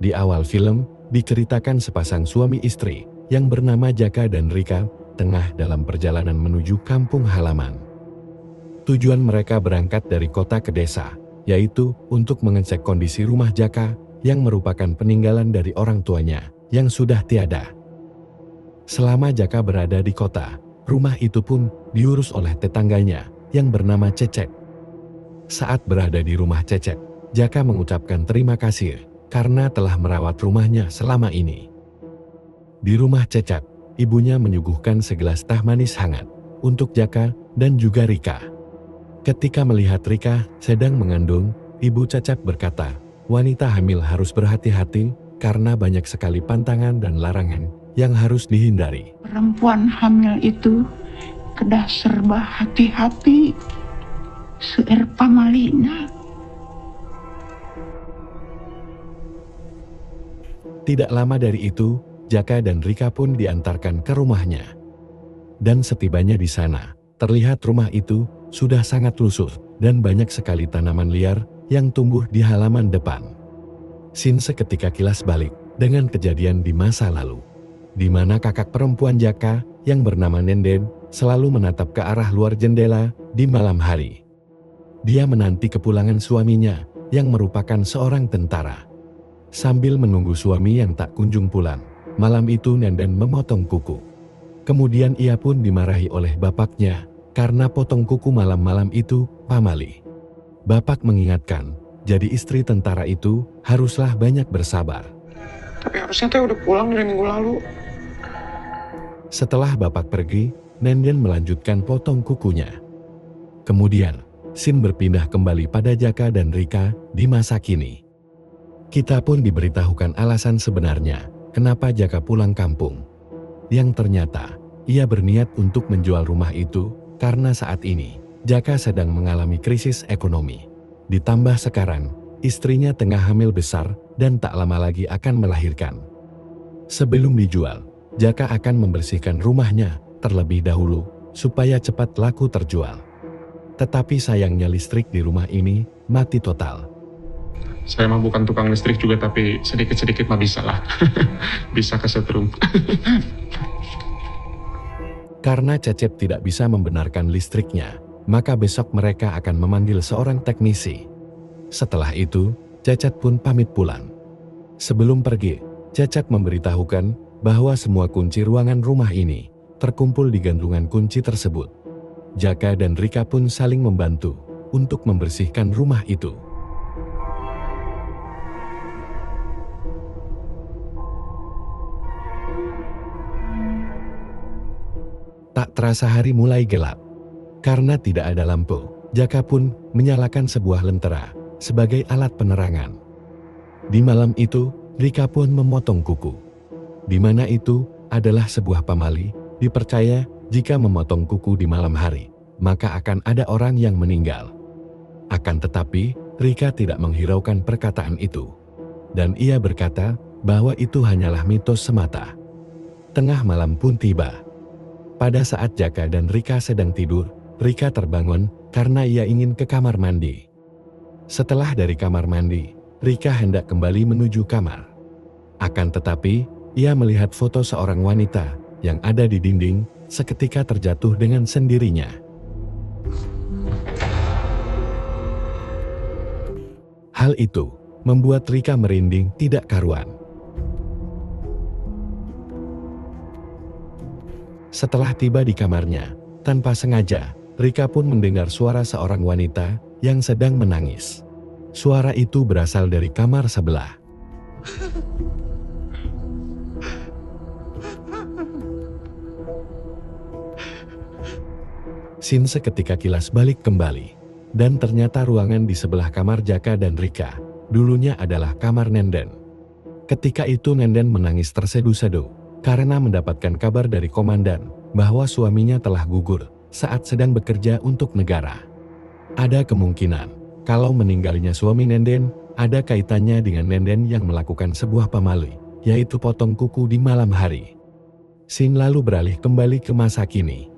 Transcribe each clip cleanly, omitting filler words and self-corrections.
Di awal film, diceritakan sepasang suami istri yang bernama Jaka dan Rika tengah dalam perjalanan menuju kampung halaman. Tujuan mereka berangkat dari kota ke desa, yaitu untuk mengecek kondisi rumah Jaka yang merupakan peninggalan dari orang tuanya yang sudah tiada. Selama Jaka berada di kota, rumah itu pun diurus oleh tetangganya yang bernama Cecep. Saat berada di rumah Cecep, Jaka mengucapkan terima kasih karena telah merawat rumahnya selama ini. Di rumah Cecep, ibunya menyuguhkan segelas teh manis hangat untuk Jaka dan juga Rika. Ketika melihat Rika sedang mengandung, ibu Cecep berkata, wanita hamil harus berhati-hati karena banyak sekali pantangan dan larangan yang harus dihindari. Perempuan hamil itu kedah serba hati-hati, seueur pamalina. Tidak lama dari itu, Jaka dan Rika pun diantarkan ke rumahnya. Dan setibanya di sana, terlihat rumah itu sudah sangat lusuh dan banyak sekali tanaman liar yang tumbuh di halaman depan. Sin seketika kilas balik dengan kejadian di masa lalu, di mana kakak perempuan Jaka yang bernama Nenden selalu menatap ke arah luar jendela di malam hari. Dia menanti kepulangan suaminya yang merupakan seorang tentara. Sambil menunggu suami yang tak kunjung pulang, malam itu Nenden memotong kuku. Kemudian ia pun dimarahi oleh bapaknya karena potong kuku malam-malam itu pamali. Bapak mengingatkan, jadi istri tentara itu haruslah banyak bersabar. Tapi harusnya teh udah pulang dari minggu lalu. Setelah bapak pergi, Nenden melanjutkan potong kukunya. Kemudian, Sin berpindah kembali pada Jaka dan Rika di masa kini. Kita pun diberitahukan alasan sebenarnya kenapa Jaka pulang kampung. Yang ternyata, ia berniat untuk menjual rumah itu karena saat ini Jaka sedang mengalami krisis ekonomi. Ditambah sekarang, istrinya tengah hamil besar dan tak lama lagi akan melahirkan. Sebelum dijual, Jaka akan membersihkan rumahnya terlebih dahulu supaya cepat laku terjual. Tetapi sayangnya listrik di rumah ini mati total. Saya mah bukan tukang listrik juga, tapi sedikit-sedikit mah bisa lah. Bisa kesetrum. Karena Cecep tidak bisa membenarkan listriknya, maka besok mereka akan memanggil seorang teknisi. Setelah itu, Cecep pun pamit pulang. Sebelum pergi, Cecep memberitahukan bahwa semua kunci ruangan rumah ini terkumpul di gantungan kunci tersebut. Jaka dan Rika pun saling membantu untuk membersihkan rumah itu. Tak terasa hari mulai gelap. Karena tidak ada lampu, Jaka pun menyalakan sebuah lentera sebagai alat penerangan. Di malam itu, Rika pun memotong kuku. Di mana itu adalah sebuah pamali, dipercaya jika memotong kuku di malam hari, maka akan ada orang yang meninggal. Akan tetapi, Rika tidak menghiraukan perkataan itu. Dan ia berkata bahwa itu hanyalah mitos semata. Tengah malam pun tiba. Pada saat Jaka dan Rika sedang tidur, Rika terbangun karena ia ingin ke kamar mandi. Setelah dari kamar mandi, Rika hendak kembali menuju kamar. Akan tetapi, ia melihat foto seorang wanita yang ada di dinding seketika terjatuh dengan sendirinya. Hal itu membuat Rika merinding tidak karuan. Setelah tiba di kamarnya, tanpa sengaja, Rika pun mendengar suara seorang wanita yang sedang menangis. Suara itu berasal dari kamar sebelah. Sin seketika kilas balik kembali, dan ternyata ruangan di sebelah kamar Jaka dan Rika dulunya adalah kamar Nenden. Ketika itu Nenden menangis terseduh-seduh karena mendapatkan kabar dari komandan bahwa suaminya telah gugur saat sedang bekerja untuk negara. Ada kemungkinan kalau meninggalnya suami Nenden ada kaitannya dengan Nenden yang melakukan sebuah pamali, yaitu potong kuku di malam hari. Sin lalu beralih kembali ke masa kini.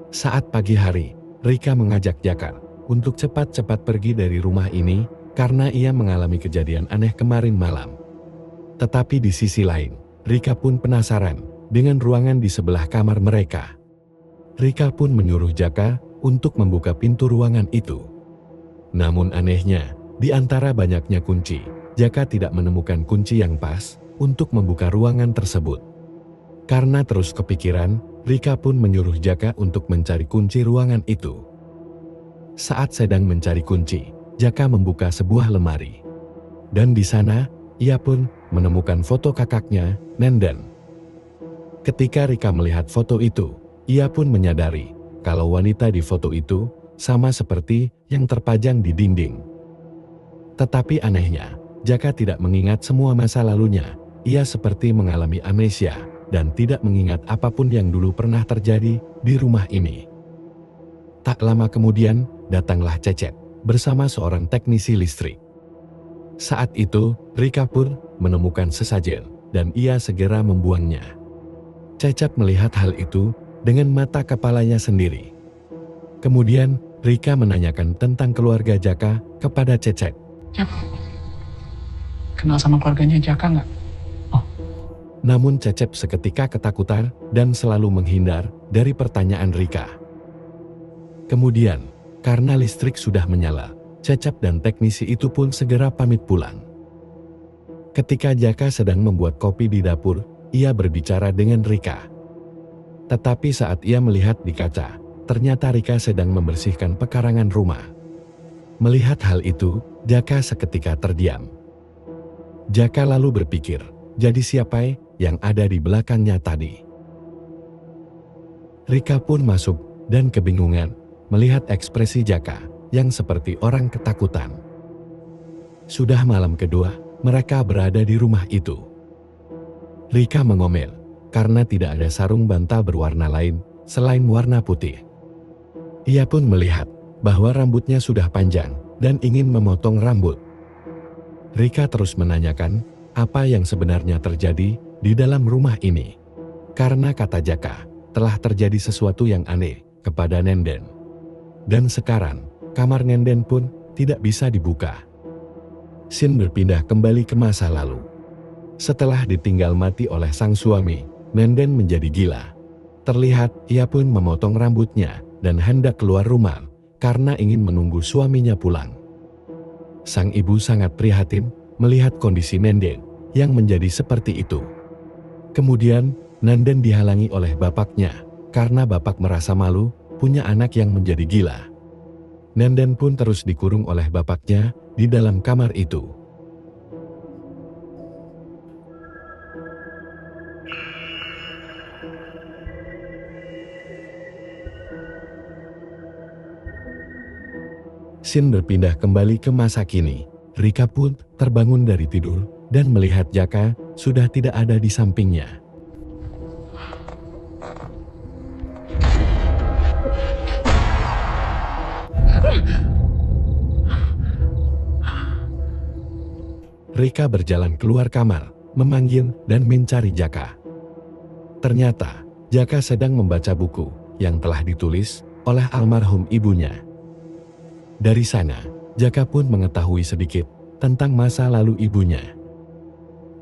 Saat pagi hari, Rika mengajak Jaka untuk cepat-cepat pergi dari rumah ini karena ia mengalami kejadian aneh kemarin malam. Tetapi di sisi lain, Rika pun penasaran dengan ruangan di sebelah kamar mereka. Rika pun menyuruh Jaka untuk membuka pintu ruangan itu. Namun anehnya, di antara banyaknya kunci, Jaka tidak menemukan kunci yang pas untuk membuka ruangan tersebut. Karena terus kepikiran, Rika pun menyuruh Jaka untuk mencari kunci ruangan itu. Saat sedang mencari kunci, Jaka membuka sebuah lemari. Dan di sana, ia pun menemukan foto kakaknya, Nenden. Ketika Rika melihat foto itu, ia pun menyadari kalau wanita di foto itu sama seperti yang terpajang di dinding. Tetapi anehnya, Jaka tidak mengingat semua masa lalunya. Ia seperti mengalami amnesia dan tidak mengingat apapun yang dulu pernah terjadi di rumah ini. Tak lama kemudian, datanglah Cecep bersama seorang teknisi listrik. Saat itu, Rika pun menemukan sesajen dan ia segera membuangnya. Cecep melihat hal itu dengan mata kepalanya sendiri. Kemudian, Rika menanyakan tentang keluarga Jaka kepada Cecep. Cep, kenal sama keluarganya Jaka nggak? Namun Cecep seketika ketakutan dan selalu menghindar dari pertanyaan Rika. Kemudian, karena listrik sudah menyala, Cecep dan teknisi itu pun segera pamit pulang. Ketika Jaka sedang membuat kopi di dapur, ia berbicara dengan Rika. Tetapi saat ia melihat di kaca, ternyata Rika sedang membersihkan pekarangan rumah. Melihat hal itu, Jaka seketika terdiam. Jaka lalu berpikir, jadi siapa yang ada di belakangnya tadi? Rika pun masuk dan kebingungan melihat ekspresi Jaka yang seperti orang ketakutan. Sudah malam kedua, mereka berada di rumah itu. Rika mengomel karena tidak ada sarung bantal berwarna lain selain warna putih. Ia pun melihat bahwa rambutnya sudah panjang dan ingin memotong rambut. Rika terus menanyakan apa yang sebenarnya terjadi di dalam rumah ini. Karena kata Jaka, telah terjadi sesuatu yang aneh kepada Nenden. Dan sekarang, kamar Nenden pun tidak bisa dibuka. Scene berpindah kembali ke masa lalu. Setelah ditinggal mati oleh sang suami, Nenden menjadi gila. Terlihat ia pun memotong rambutnya dan hendak keluar rumah karena ingin menunggu suaminya pulang. Sang ibu sangat prihatin melihat kondisi Nenden yang menjadi seperti itu. Kemudian, Nenden dihalangi oleh bapaknya karena bapak merasa malu punya anak yang menjadi gila. Nenden pun terus dikurung oleh bapaknya di dalam kamar itu. Scene berpindah kembali ke masa kini. Rika pun terbangun dari tidur dan melihat Jaka sudah tidak ada di sampingnya. Rika berjalan keluar kamar, memanggil dan mencari Jaka. Ternyata, Jaka sedang membaca buku yang telah ditulis oleh almarhum ibunya. Dari sana, Jaka pun mengetahui sedikit tentang masa lalu ibunya.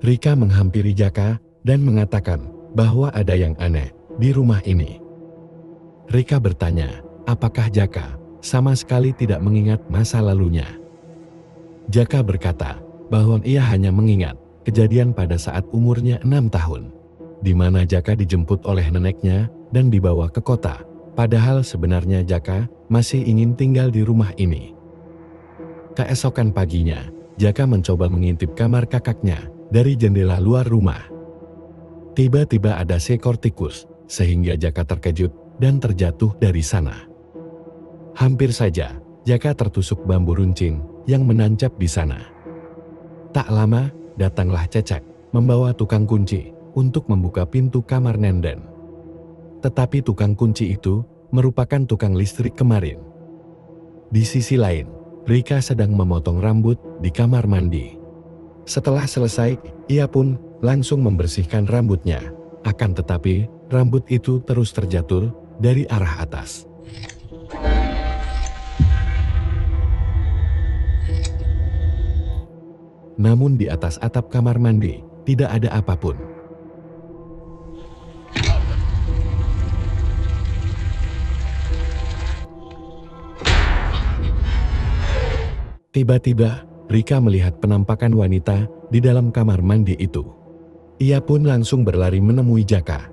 Rika menghampiri Jaka dan mengatakan bahwa ada yang aneh di rumah ini. Rika bertanya, apakah Jaka sama sekali tidak mengingat masa lalunya? Jaka berkata bahwa ia hanya mengingat kejadian pada saat umurnya 6 tahun, di mana Jaka dijemput oleh neneknya dan dibawa ke kota, padahal sebenarnya Jaka masih ingin tinggal di rumah ini. Keesokan paginya, Jaka mencoba mengintip kamar kakaknya dari jendela luar rumah. Tiba-tiba ada seekor tikus, sehingga Jaka terkejut dan terjatuh dari sana. Hampir saja, Jaka tertusuk bambu runcing yang menancap di sana. Tak lama, datanglah Cecep membawa tukang kunci untuk membuka pintu kamar Nenden. Tetapi tukang kunci itu merupakan tukang listrik kemarin. Di sisi lain, Rika sedang memotong rambut di kamar mandi. Setelah selesai, ia pun langsung membersihkan rambutnya. Akan tetapi, rambut itu terus terjatuh dari arah atas. Namun di atas atap kamar mandi, tidak ada apapun. Tiba-tiba, Rika melihat penampakan wanita di dalam kamar mandi itu. Ia pun langsung berlari menemui Jaka.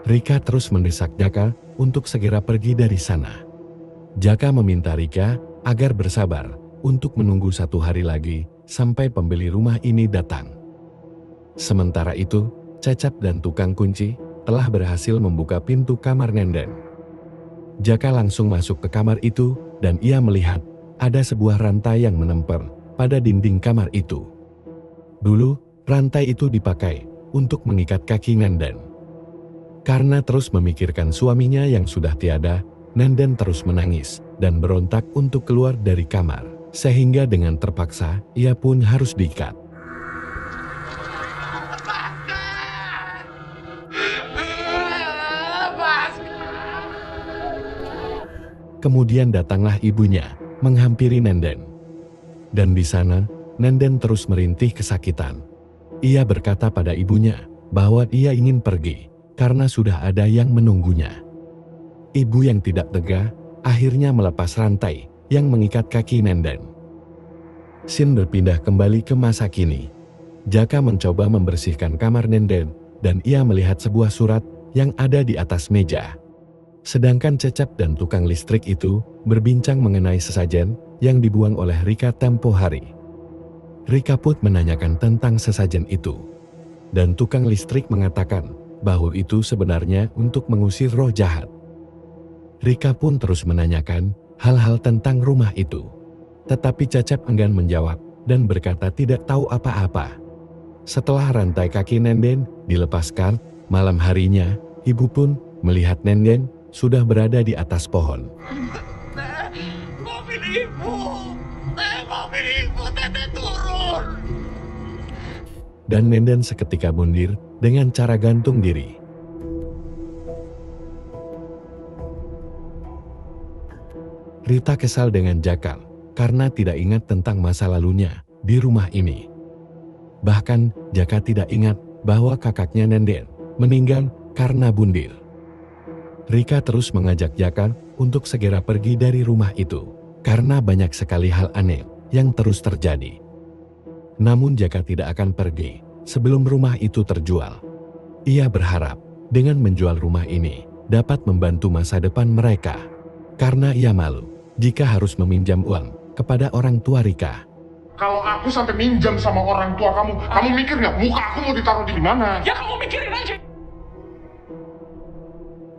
Rika terus mendesak Jaka untuk segera pergi dari sana. Jaka meminta Rika agar bersabar untuk menunggu 1 hari lagi sampai pembeli rumah ini datang. Sementara itu, Cecep dan tukang kunci telah berhasil membuka pintu kamar Nenden. Jaka langsung masuk ke kamar itu dan ia melihat ada sebuah rantai yang menempel pada dinding kamar itu. Dulu, rantai itu dipakai untuk mengikat kaki Nenden. Karena terus memikirkan suaminya yang sudah tiada, Nenden terus menangis dan berontak untuk keluar dari kamar, sehingga dengan terpaksa ia pun harus diikat. Kemudian datanglah ibunya menghampiri Nenden. Dan di sana, Nenden terus merintih kesakitan. Ia berkata pada ibunya bahwa ia ingin pergi karena sudah ada yang menunggunya. Ibu yang tidak tega akhirnya melepas rantai yang mengikat kaki Nenden. Scene berpindah kembali ke masa kini. Jaka mencoba membersihkan kamar Nenden dan ia melihat sebuah surat yang ada di atas meja. Sedangkan Cecep dan tukang listrik itu berbincang mengenai sesajen yang dibuang oleh Rika tempo hari. Rika pun menanyakan tentang sesajen itu. Dan tukang listrik mengatakan bahwa itu sebenarnya untuk mengusir roh jahat. Rika pun terus menanyakan hal-hal tentang rumah itu. Tetapi Cecep enggan menjawab dan berkata tidak tahu apa-apa. Setelah rantai kaki Nenden dilepaskan, malam harinya ibu pun melihat Nenden sudah berada di atas pohon. Mobil ibu, Teteh turun. Dan Nenden seketika mundur dengan cara gantung diri. Rita kesal dengan Jaka karena tidak ingat tentang masa lalunya di rumah ini. Bahkan Jaka tidak ingat bahwa kakaknya Nenden meninggal karena bundir. Rika terus mengajak Jaka untuk segera pergi dari rumah itu karena banyak sekali hal aneh yang terus terjadi. Namun Jaka tidak akan pergi sebelum rumah itu terjual. Ia berharap dengan menjual rumah ini dapat membantu masa depan mereka. Karena ia malu jika harus meminjam uang kepada orang tua Rika. Kalau aku sampai minjam sama orang tua kamu, kamu mikir nggak muka aku mau ditaruh di mana? Ya kamu mikirin aja.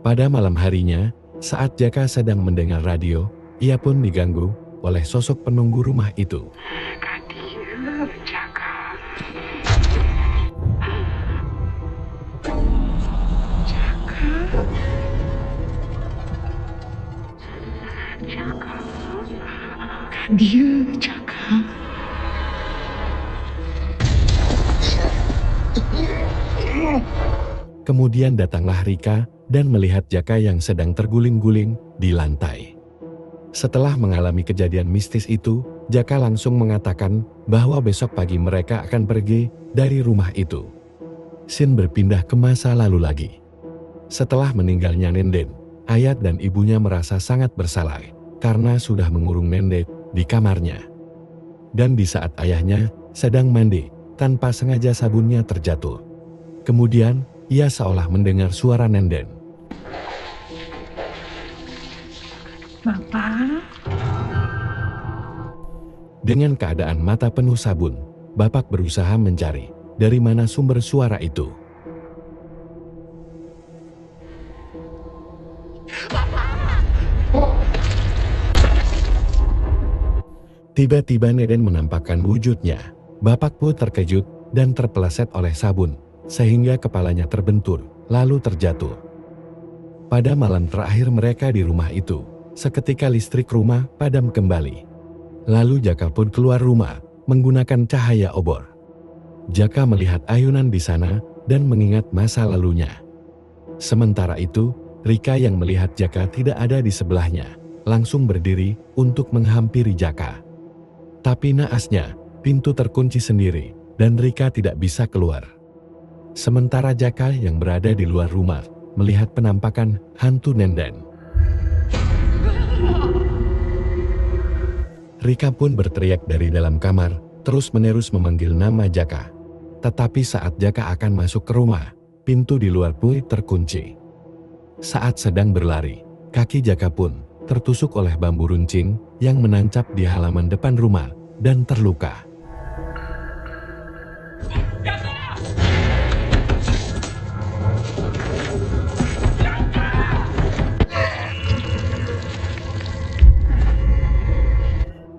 Pada malam harinya, saat Jaka sedang mendengar radio, ia pun diganggu oleh sosok penunggu rumah itu. Adieu, Jaka. Jaka. Adieu, Jaka. Kemudian datanglah Rika dan melihat Jaka yang sedang terguling-guling di lantai. Setelah mengalami kejadian mistis itu, Jaka langsung mengatakan bahwa besok pagi mereka akan pergi dari rumah itu. Scene berpindah ke masa lalu lagi. Setelah meninggalnya Nenden, Ayat dan ibunya merasa sangat bersalah karena sudah mengurung Nenden di kamarnya. Dan di saat ayahnya sedang mandi, tanpa sengaja sabunnya terjatuh. Kemudian, ia seolah mendengar suara Nenden. Bapak, Dengan keadaan mata penuh sabun, Bapak berusaha mencari dari mana sumber suara itu. Tiba-tiba Nenden menampakkan wujudnya. Bapak pun terkejut dan terpeleset oleh sabun, sehingga kepalanya terbentur, lalu terjatuh. Pada malam terakhir mereka di rumah itu, seketika listrik rumah padam kembali. Lalu Jaka pun keluar rumah, menggunakan cahaya obor. Jaka melihat ayunan di sana dan mengingat masa lalunya. Sementara itu, Rika yang melihat Jaka tidak ada di sebelahnya, langsung berdiri untuk menghampiri Jaka. Tapi naasnya, pintu terkunci sendiri dan Rika tidak bisa keluar. Sementara Jaka yang berada di luar rumah melihat penampakan hantu Nenden. Rika pun berteriak dari dalam kamar, terus-menerus memanggil nama Jaka. Tetapi saat Jaka akan masuk ke rumah, pintu di luar pun terkunci. Saat sedang berlari, kaki Jaka pun tertusuk oleh bambu runcing yang menancap di halaman depan rumah dan terluka.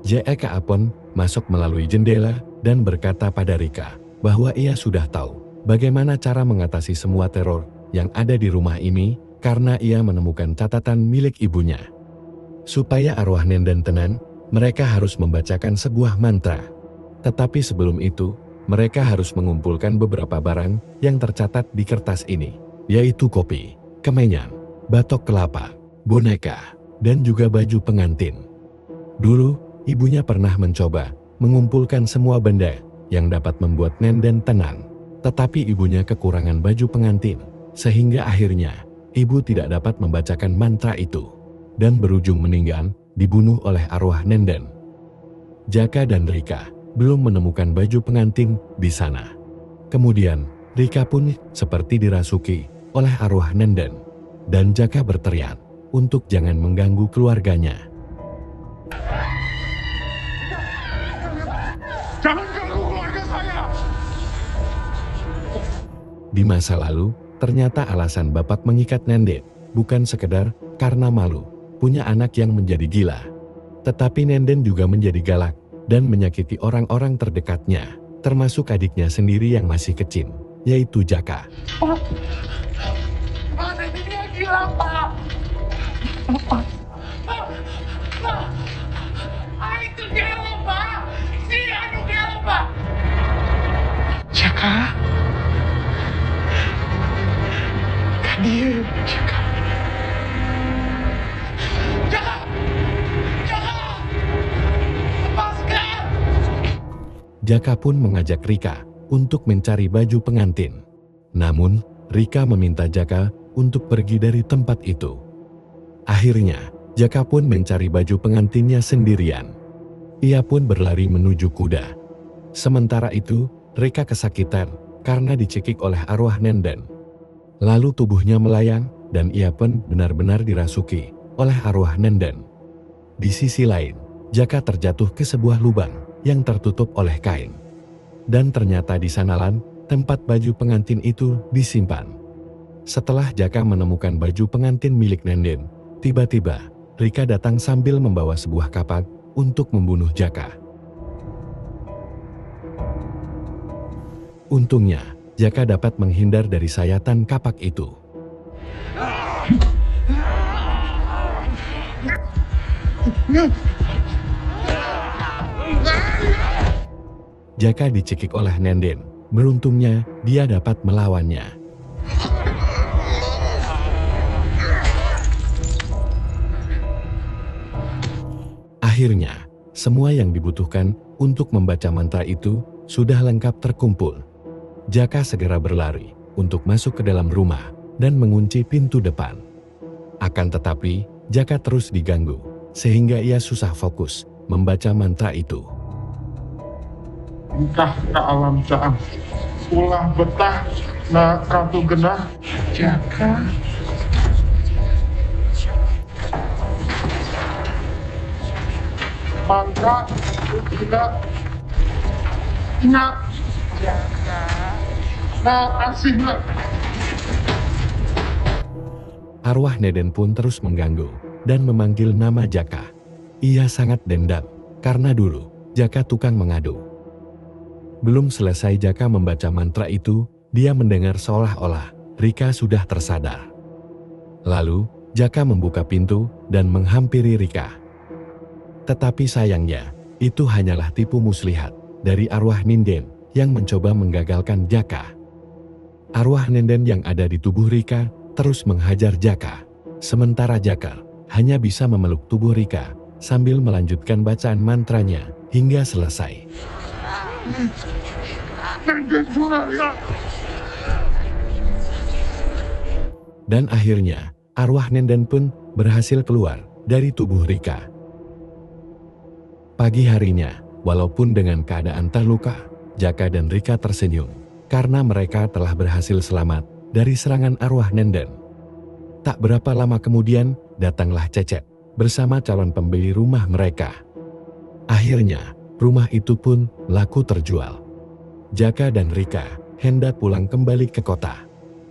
Jaka pun masuk melalui jendela dan berkata pada Rika bahwa ia sudah tahu bagaimana cara mengatasi semua teror yang ada di rumah ini karena ia menemukan catatan milik ibunya. Supaya arwah Nenden tenang, mereka harus membacakan sebuah mantra. Tetapi sebelum itu, mereka harus mengumpulkan beberapa barang yang tercatat di kertas ini, yaitu kopi, kemenyan, batok kelapa, boneka, dan juga baju pengantin. Dulu, ibunya pernah mencoba mengumpulkan semua benda yang dapat membuat Nenden tenang. Tetapi ibunya kekurangan baju pengantin, sehingga akhirnya ibu tidak dapat membacakan mantra itu. Dan berujung meninggal, dibunuh oleh arwah Nenden. Jaka dan Rika belum menemukan baju pengantin di sana. Kemudian, Rika pun seperti dirasuki oleh arwah Nenden. Dan Jaka berteriak untuk jangan mengganggu keluarganya. Jangan ganggu keluarga saya. Di masa lalu, ternyata alasan bapak mengikat Nenden bukan sekedar karena malu punya anak yang menjadi gila. Tetapi Nenden juga menjadi galak dan menyakiti orang-orang terdekatnya, termasuk adiknya sendiri yang masih kecil, yaitu Jaka. Pak, ini dia gila, Pak. Pak, itu gila, Pak. Si anu gila, Pak. Jaka? Dia, Jaka. Jaka! Jaka! Lepaskan! Jaka pun mengajak Rika untuk mencari baju pengantin. Namun, Rika meminta Jaka untuk pergi dari tempat itu. Akhirnya, Jaka pun mencari baju pengantinnya sendirian. Ia pun berlari menuju kuda. Sementara itu, Rika kesakitan karena dicekik oleh arwah Nenden. Lalu tubuhnya melayang dan ia pun benar-benar dirasuki oleh arwah Nenden. Di sisi lain, Jaka terjatuh ke sebuah lubang yang tertutup oleh kain. Dan ternyata di sanalah tempat baju pengantin itu disimpan. Setelah Jaka menemukan baju pengantin milik Nenden, tiba-tiba Rika datang sambil membawa sebuah kapak untuk membunuh Jaka. Untungnya, Jaka dapat menghindar dari sayatan kapak itu. Jaka dicekik oleh Nenden. Beruntungnya, dia dapat melawannya. Akhirnya, semua yang dibutuhkan untuk membaca mantra itu sudah lengkap terkumpul. Jaka segera berlari untuk masuk ke dalam rumah dan mengunci pintu depan. Akan tetapi, Jaka terus diganggu, sehingga ia susah fokus membaca mantra itu. Entah ke alam caang, ulah betah na katu genah Jaka. Mangka tidak ingat Jaka. Nah, asihna. Arwah Nenden pun terus mengganggu dan memanggil nama Jaka. Ia sangat dendam karena dulu Jaka tukang mengadu. Belum selesai Jaka membaca mantra itu, dia mendengar seolah-olah Rika sudah tersadar. Lalu Jaka membuka pintu dan menghampiri Rika. Tetapi sayangnya, itu hanyalah tipu muslihat dari arwah Nenden yang mencoba menggagalkan Jaka. Arwah Nenden yang ada di tubuh Rika terus menghajar Jaka. Sementara Jaka hanya bisa memeluk tubuh Rika sambil melanjutkan bacaan mantranya hingga selesai. Nenden Suraya. Dan akhirnya, arwah Nenden pun berhasil keluar dari tubuh Rika. Pagi harinya, walaupun dengan keadaan terluka, Jaka dan Rika tersenyum karena mereka telah berhasil selamat dari serangan arwah Nenden. Tak berapa lama kemudian, datanglah Cecep bersama calon pembeli rumah mereka. Akhirnya, rumah itu pun laku terjual. Jaka dan Rika hendak pulang kembali ke kota.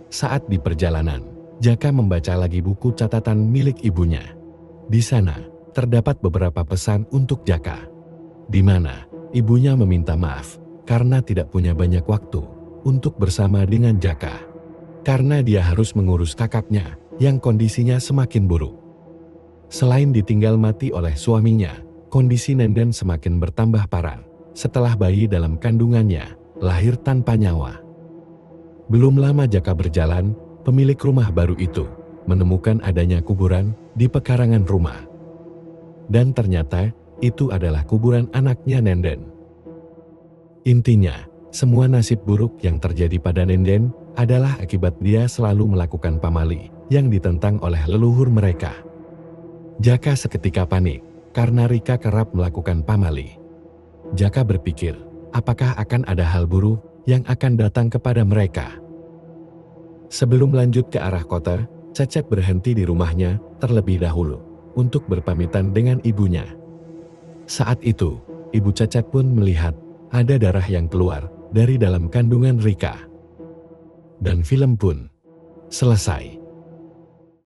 Saat di perjalanan, Jaka membaca lagi buku catatan milik ibunya. Di sana, terdapat beberapa pesan untuk Jaka, di mana ibunya meminta maaf karena tidak punya banyak waktu untuk bersama dengan Jaka. Karena dia harus mengurus kakaknya yang kondisinya semakin buruk. Selain ditinggal mati oleh suaminya, kondisi Nenden semakin bertambah parah setelah bayi dalam kandungannya lahir tanpa nyawa. Belum lama Jaka berjalan, pemilik rumah baru itu menemukan adanya kuburan di pekarangan rumah. Dan ternyata itu adalah kuburan anaknya Nenden. Intinya, semua nasib buruk yang terjadi pada Nenden adalah akibat dia selalu melakukan pamali yang ditentang oleh leluhur mereka. Jaka seketika panik karena Rika kerap melakukan pamali. Jaka berpikir, apakah akan ada hal buruk yang akan datang kepada mereka? Sebelum lanjut ke arah kota, Cecep berhenti di rumahnya terlebih dahulu untuk berpamitan dengan ibunya. Saat itu, ibu Cecep pun melihat ada darah yang keluar dari dalam kandungan Rika. Dan film pun selesai.